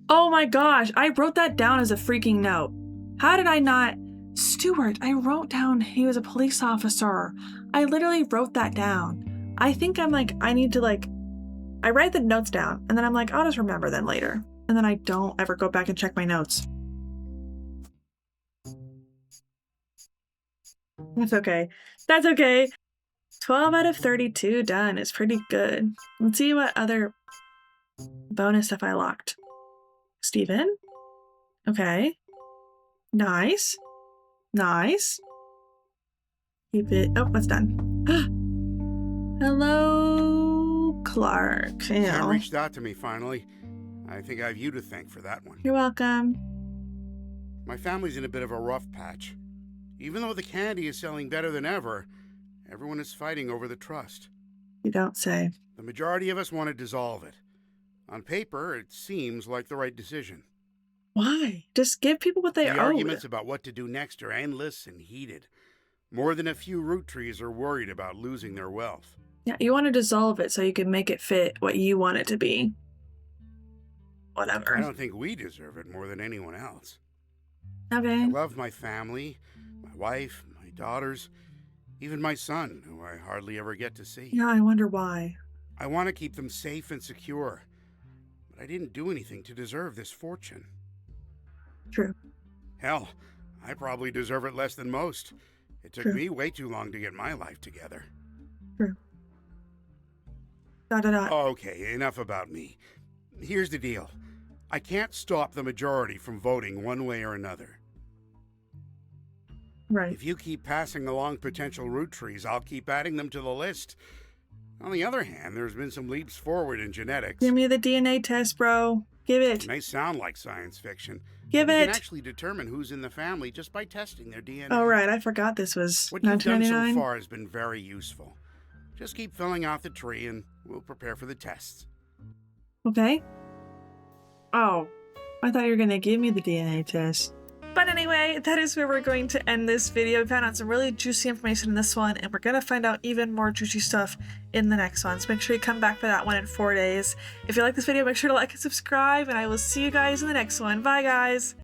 Oh my gosh, I wrote that down as a freaking note. How did I not... Stewart, I wrote down he was a police officer. I literally wrote that down. I think I'm like, I need to like... I write the notes down and then I'm like, I'll just remember them later. And then I don't ever go back and check my notes. That's okay. That's okay. 12 out of 32 done is pretty good. Let's see what other bonus stuff I locked. Steven? Okay. Nice. Nice. Keep it. Oh, it's done. Hello, Clark. Sam reached out to me finally. I think I have you to thank for that one. You're welcome. My family's in a bit of a rough patch. Even though the candy is selling better than ever, everyone is fighting over the trust. You don't say. The majority of us want to dissolve it. On paper, it seems like the right decision. Why? Just give people what they The owe. arguments about what to do next are endless and heated. More than a few Roottrees are worried about losing their wealth. Yeah, you want to dissolve it so you can make it fit what you want it to be. Whatever. I don't think we deserve it more than anyone else. Okay. I love my family, my wife, my daughters, even my son, who I hardly ever get to see. Yeah, I wonder why. I want to keep them safe and secure, but I didn't do anything to deserve this fortune. True. Hell, I probably deserve it less than most. It took me way too long to get my life together. True. ... Okay, enough about me. Here's the deal. I can't stop the majority from voting one way or another. Right. If you keep passing along potential Rootrees, I'll keep adding them to the list. On the other hand, there's been some leaps forward in genetics. Give me the DNA test, bro. Give it. It may sound like science fiction. Give but it. You can actually determine who's in the family just by testing their DNA. Oh, right. I forgot this was What you've done 1999. so far has been very useful. Just keep filling out the tree and we'll prepare for the tests. Okay. Oh, I thought you were going to give me the DNA test. But anyway, that is where we're going to end this video. We found out some really juicy information in this one, and we're going to find out even more juicy stuff in the next one. So make sure you come back for that one in 4 days. If you like this video, make sure to like and subscribe, and I will see you guys in the next one. Bye, guys!